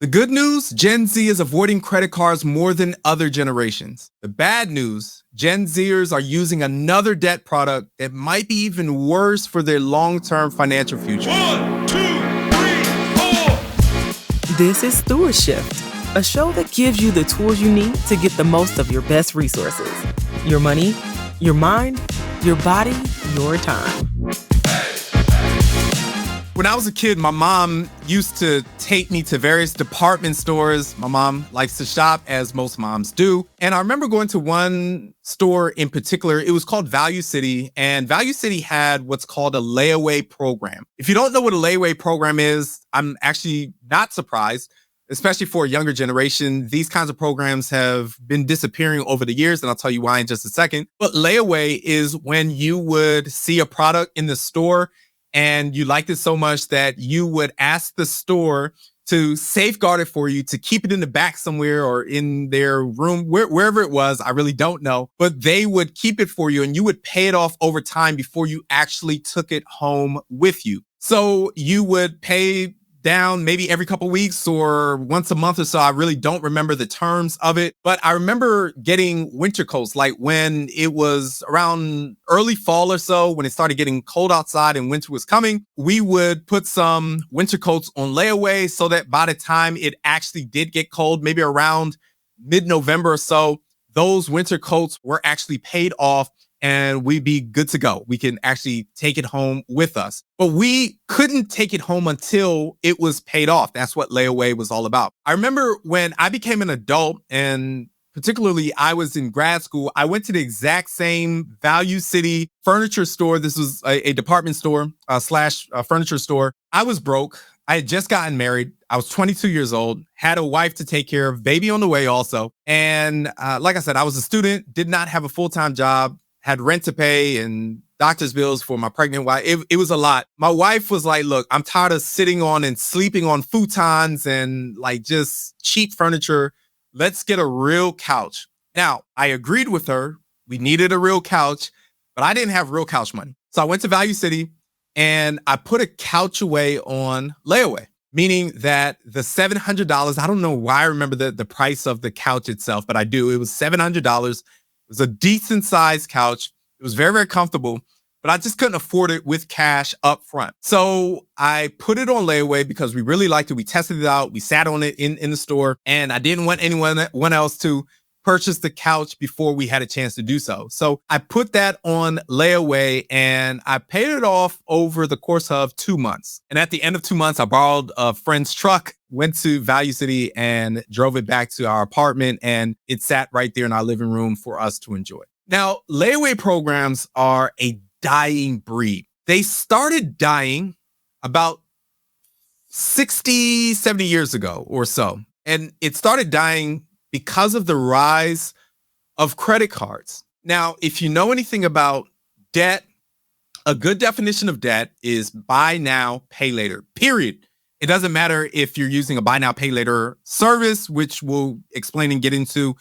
The good news, Gen Z is avoiding credit cards more than other generations. The bad news, Gen Zers are using another debt product that might be even worse for their long-term financial future. 1, 2, 3, 4. This is StewardShift, a show that gives you the tools you need to get the most of your best resources. Your money, your mind, your body, your time. When I was a kid, my mom used to take me to various department stores. My mom likes to shop, as most moms do. And I remember going to one store in particular. It was called Value City, and Value City had what's called a layaway program. If you don't know what a layaway program is, I'm actually not surprised, especially for a younger generation. These kinds of programs have been disappearing over the years, and I'll tell you why in just a second. But layaway is when you would see a product in the store and you liked it so much that you would ask the store to safeguard it for you, to keep it in the back somewhere or in their room, wherever it was. I really don't know. But they would keep it for you and you would pay it off over time before you actually took it home with you. So you would pay down maybe every couple weeks or once a month or so. I really don't remember the terms of it, but I remember getting winter coats, like when it was around early fall or so, when it started getting cold outside and winter was coming, we would put some winter coats on layaway so that by the time it actually did get cold, maybe around mid-November or so, those winter coats were actually paid off and we'd be good to go. We can actually take it home with us. But we couldn't take it home until it was paid off. That's what layaway was all about. I remember when I became an adult, and particularly I was in grad school, I went to the exact same Value City furniture store. This was a department store slash furniture store. I was broke. I had just gotten married. I was 22 years old, had a wife to take care of, baby on the way also. And like I said, I was a student, did not have a full-time job, had rent to pay and doctor's bills for my pregnant wife. It was a lot. My wife was like, look, I'm tired of sitting on and sleeping on futons and like just cheap furniture. Let's get a real couch. Now, I agreed with her. We needed a real couch, but I didn't have real couch money. So I went to Value City and I put a couch away on layaway, meaning that the $700, I don't know why I remember the price of the couch itself, but I do. It was $700. It was a decent sized couch. It was very, very comfortable, but I just couldn't afford it with cash up front. So I put it on layaway because we really liked it. We tested it out. We sat on it in the store, and I didn't want anyone else to purchase the couch before we had a chance to do so. So I put that on layaway and I paid it off over the course of 2 months. And at the end of 2 months, I borrowed a friend's truck, went to Value City and drove it back to our apartment, and it sat right there in our living room for us to enjoy. Now, layaway programs are a dying breed. They started dying about 60, 70 years ago or so. And it started dying because of the rise of credit cards. Now, if you know anything about debt, a good definition of debt is buy now, pay later, period. It doesn't matter if you're using a buy now, pay later service, which we'll explain and get into,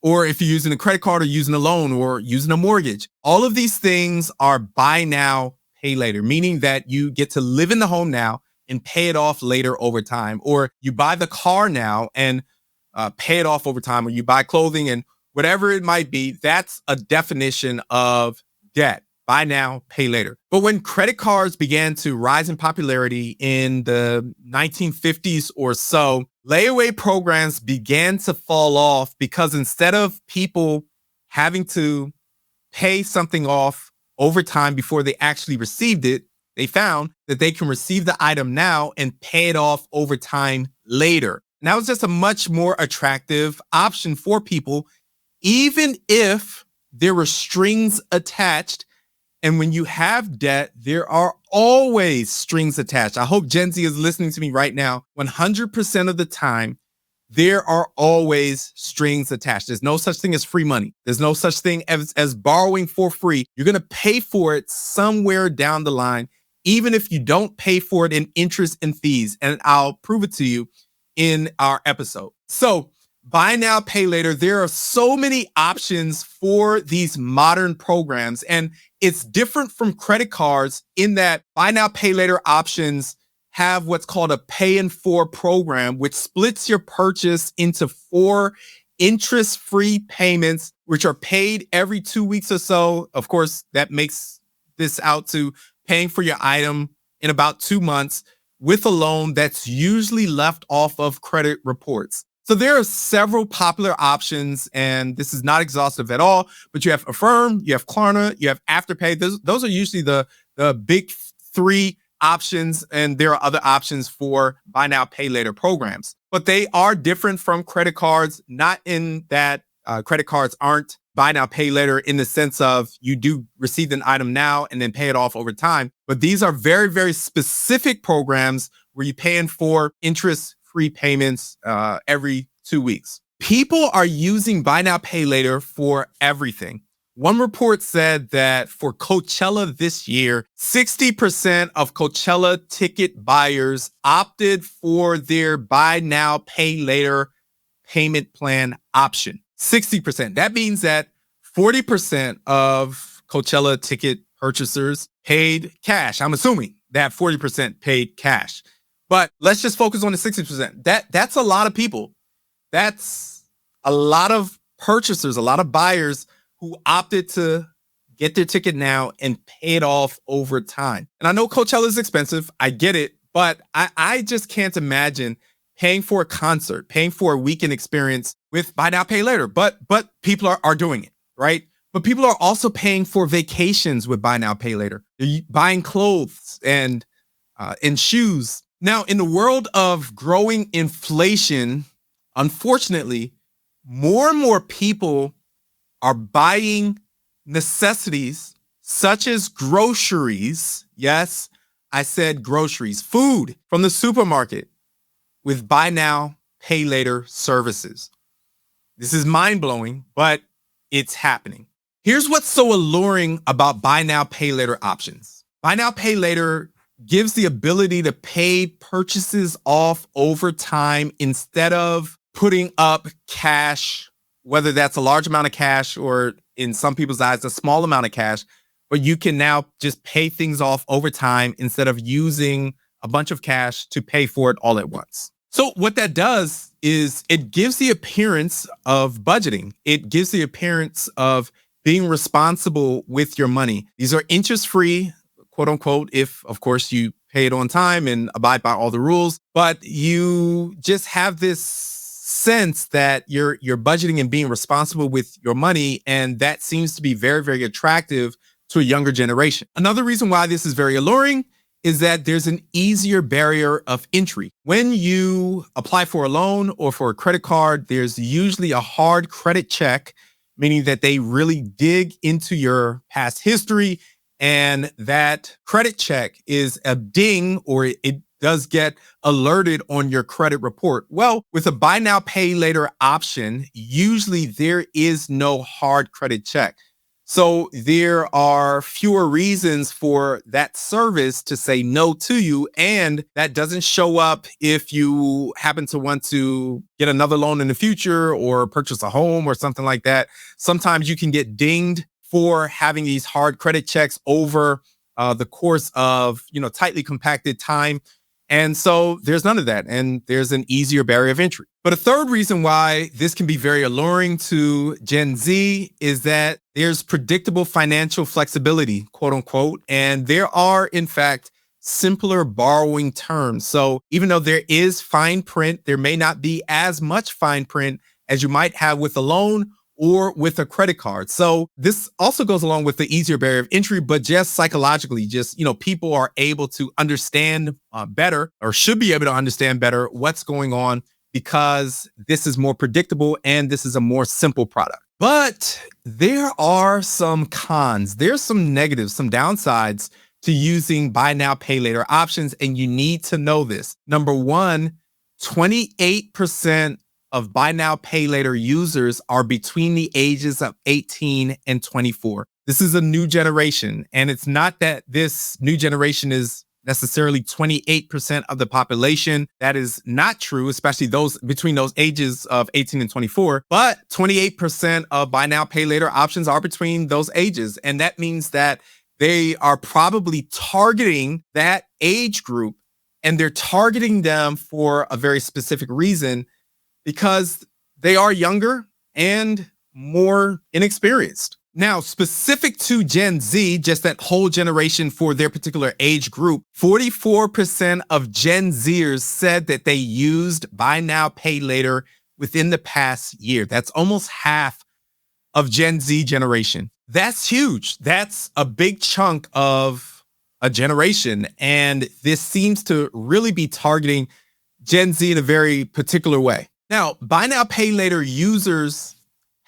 or if you're using a credit card or using a loan or using a mortgage. All of these things are buy now, pay later, meaning that you get to live in the home now and pay it off later over time. Or you buy the car now and pay it off over time, or you buy clothing and whatever it might be. That's a definition of debt. Buy now, pay later. But when credit cards began to rise in popularity in the 1950s or so, layaway programs began to fall off because instead of people having to pay something off over time before they actually received it, they found that they can receive the item now and pay it off over time later. And that was just a much more attractive option for people, even if there were strings attached. And when you have debt, there are always strings attached. I hope Gen Z is listening to me right now. 100% of the time, there are always strings attached. There's no such thing as free money. There's no such thing as borrowing for free. You're going to pay for it somewhere down the line, even if you don't pay for it in interest and fees. And I'll prove it to you in our episode. So buy now, pay later. There are so many options for these modern programs, and it's different from credit cards in that buy now, pay later options have what's called a pay in 4 program, which splits your purchase into 4 interest-free payments, which are paid every 2 weeks or so. Of course, that makes this out to paying for your item in about 2 months with a loan that's usually left off of credit reports. So there are several popular options, and this is not exhaustive at all, but you have Affirm, you have Klarna, you have Afterpay. Those are usually the big 3 options, and there are other options for buy now, pay later programs. But they are different from credit cards, not in that credit cards aren't buy now, pay later in the sense of you do receive an item now and then pay it off over time. But these are very, very specific programs where you pay in for interest-free payments every 2 weeks. People are using buy now, pay later for everything. One report said that for Coachella this year, 60% of Coachella ticket buyers opted for their buy now, pay later payment plan option. 60%. That means that 40% of Coachella ticket purchasers paid cash. I'm assuming that 40% paid cash. But let's just focus on the 60%. That's a lot of people. That's a lot of purchasers, a lot of buyers who opted to get their ticket now and pay it off over time. And I know Coachella is expensive. I get it. But I just can't imagine paying for a concert, paying for a weekend experience with buy now, pay later. But people are doing it, right? But people are also paying for vacations with buy now, pay later. They're buying clothes and shoes. Now, in the world of growing inflation, unfortunately, more and more people are buying necessities such as groceries. Yes, I said groceries, food from the supermarket with buy now, pay later services. This is mind-blowing, but it's happening. Here's what's so alluring about buy now, pay later options. Buy now, pay later gives the ability to pay purchases off over time instead of putting up cash, whether that's a large amount of cash or in some people's eyes, a small amount of cash, but you can now just pay things off over time instead of using a bunch of cash to pay for it all at once. So what that does is it gives the appearance of budgeting. It gives the appearance of being responsible with your money. These are interest-free, quote unquote, if of course you pay it on time and abide by all the rules, but you just have this sense that you're budgeting and being responsible with your money. And that seems to be very, very attractive to a younger generation. Another reason why this is very alluring is that there's an easier barrier of entry. When you apply for a loan or for a credit card, there's usually a hard credit check, meaning that they really dig into your past history. And that credit check is a ding, or it does get alerted on your credit report. Well, with a buy now, pay later option, usually there is no hard credit check. So there are fewer reasons for that service to say no to you. And that doesn't show up if you happen to want to get another loan in the future or purchase a home or something like that. Sometimes you can get dinged for having these hard credit checks over the course of, tightly compacted time. And so there's none of that. And there's an easier barrier of entry. But a third reason why this can be very alluring to Gen Z is that there's predictable financial flexibility, quote unquote. And there are, in fact, simpler borrowing terms. So even though there is fine print, there may not be as much fine print as you might have with a loan or with a credit card. So this also goes along with the easier barrier of entry, but just psychologically, people are able to understand better, or should be able to understand better, what's going on, because this is more predictable and this is a more simple product. But there are some cons. There's some negatives, some downsides to using buy now, pay later options. And you need to know this. Number one, 28% of buy now, pay later users are between the ages of 18 and 24. This is a new generation. And it's not that this new generation is necessarily 28% of the population. That is not true, especially those between those ages of 18 and 24. But 28% of buy now, pay later options are between those ages. And that means that they are probably targeting that age group And they're targeting them for a very specific reason because they are younger and more inexperienced. Now, specific to Gen Z, just that whole generation for their particular age group, 44% of Gen Zers said that they used buy now, pay later within the past year. That's almost half of Gen Z generation. That's huge. That's a big chunk of a generation. And this seems to really be targeting Gen Z in a very particular way. Now, buy now, pay later users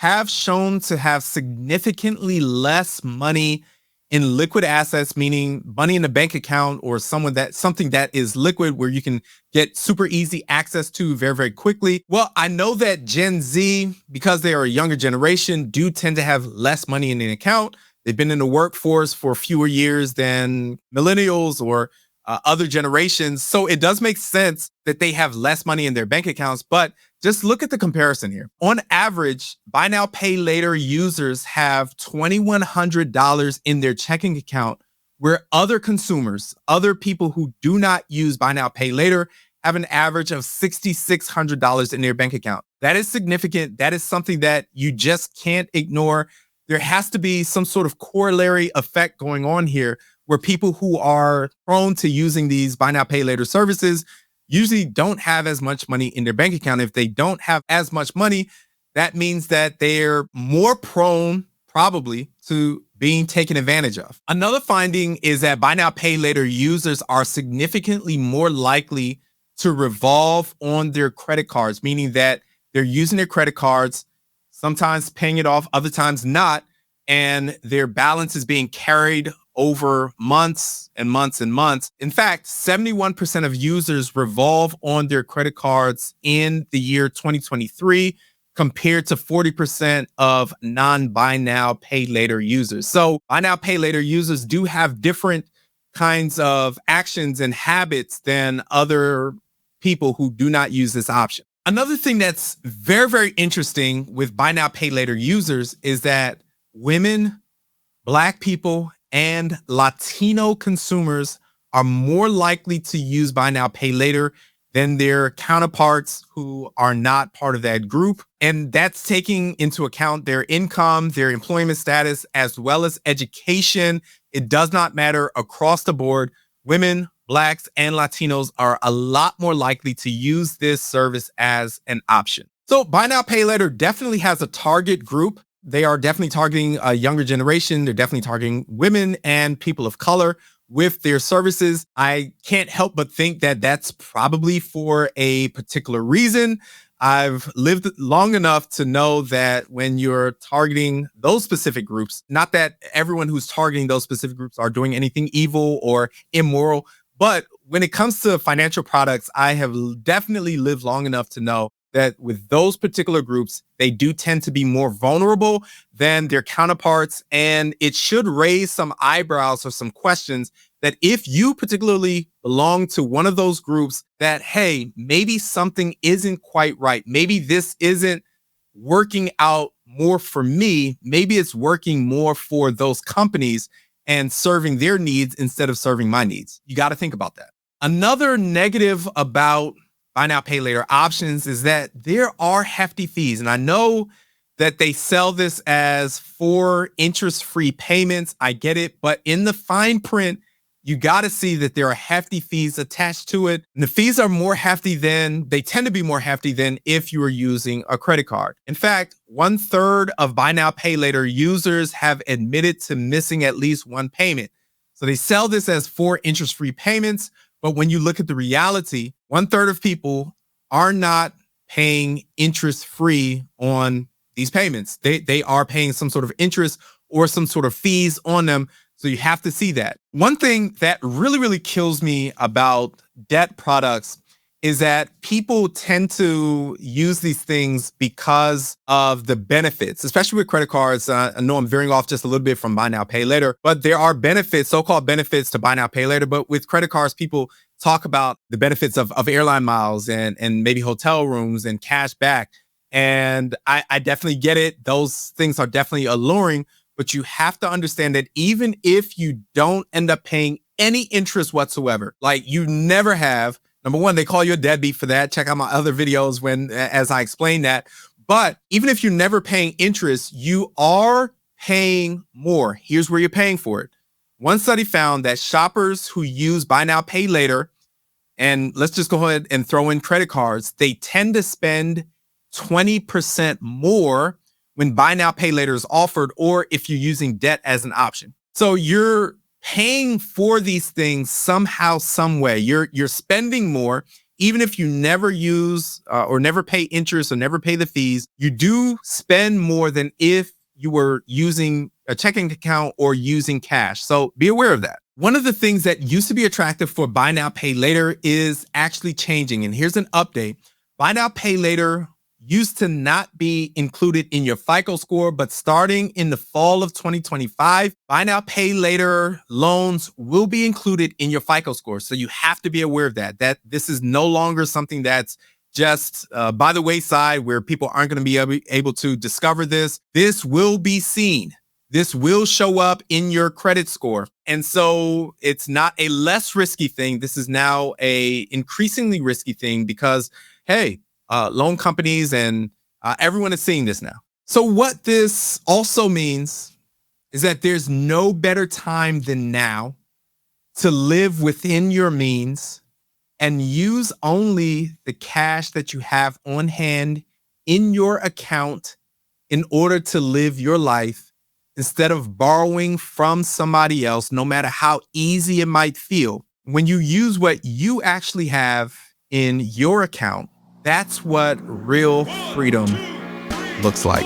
have shown to have significantly less money in liquid assets, meaning money in a bank account or something that is liquid where you can get super easy access to very, very quickly. Well, I know that Gen Z, because they are a younger generation, do tend to have less money in an account. They've been in the workforce for fewer years than millennials or other generations. So it does make sense that they have less money in their bank accounts, but just look at the comparison here. On average, buy now, pay later users have $2,100 in their checking account, where other consumers, other people who do not use buy now, pay later, have an average of $6,600 in their bank account. That is significant. That is something that you just can't ignore. There has to be some sort of corollary effect going on here where people who are prone to using these buy now, pay later services usually don't have as much money in their bank account. If they don't have as much money, that means that they're more prone probably to being taken advantage of. Another finding is that buy now, pay later users are significantly more likely to revolve on their credit cards, meaning that they're using their credit cards, sometimes paying it off, other times not, and their balance is being carried over months and months and months. In fact, 71% of users revolve on their credit cards in the year 2023, compared to 40% of non-buy now, pay later users. So buy now, pay later users do have different kinds of actions and habits than other people who do not use this option. Another thing that's very, very interesting with buy now, pay later users is that women, Black people, and Latino consumers are more likely to use buy now, pay later than their counterparts who are not part of that group. And that's taking into account their income, their employment status, as well as education. It does not matter across the board. Women, Blacks, and Latinos are a lot more likely to use this service as an option. So buy now, pay later definitely has a target group. They are definitely targeting a younger generation. They're definitely targeting women and people of color with their services. I can't help but think that that's probably for a particular reason. I've lived long enough to know that when you're targeting those specific groups, not that everyone who's targeting those specific groups are doing anything evil or immoral, but when it comes to financial products, I have definitely lived long enough to know that with those particular groups, they do tend to be more vulnerable than their counterparts. And it should raise some eyebrows or some questions that if you particularly belong to one of those groups, that, hey, maybe something isn't quite right. Maybe this isn't working out more for me. Maybe it's working more for those companies and serving their needs instead of serving my needs. You got to think about that. Another negative about buy now, pay later options is that there are hefty fees. And I know that they sell this as for interest-free payments. I get it. But in the fine print, you got to see that there are hefty fees attached to it. And the fees are more hefty they tend to be more hefty than if you were using a credit card. In fact, 1/3 of buy now, pay later users have admitted to missing at least one payment. So they sell this as for interest-free payments. But when you look at the reality, 1/3 of people are not paying interest-free on these payments. They are paying some sort of interest or some sort of fees on them. So you have to see that. One thing that really, really kills me about debt products is that people tend to use these things because of the benefits, especially with credit cards. I know I'm veering off just a little bit from buy now, pay later, but there are benefits, so-called benefits to buy now, pay later. But with credit cards, people talk about the benefits of airline miles and maybe hotel rooms and cash back. And I definitely get it. Those things are definitely alluring. But you have to understand that even if you don't end up paying any interest whatsoever. Like you never have. Number one, they call you a deadbeat for that. Check out my other videos as I explain that. But even if you're never paying interest, you are paying more. Here's where you're paying for it. One study found that shoppers who use buy now, pay later, and let's just go ahead and throw in credit cards, they tend to spend 20% more when buy now, pay later is offered, or if you're using debt as an option. So you're paying for these things somehow, some way. You're spending more, even if you never use or never pay interest or never pay the fees. You do spend more than if you were using a checking account or using cash. So be aware of that. One of the things that used to be attractive for buy now, pay later is actually changing. And here's an update. Buy now, pay later used to not be included in your FICO score, but starting in the fall of 2025, buy now, pay later loans will be included in your FICO score. So you have to be aware of that this is no longer something that's just by the wayside where people aren't going to be able to discover this. This will be seen. This will show up in your credit score. And so it's not a less risky thing. This is now a increasingly risky thing because, hey, loan companies and everyone is seeing this now. So what this also means is that there's no better time than now to live within your means and use only the cash that you have on hand in your account in order to live your life instead of borrowing from somebody else, no matter how easy it might feel. When you use what you actually have in your account, that's what real freedom looks like.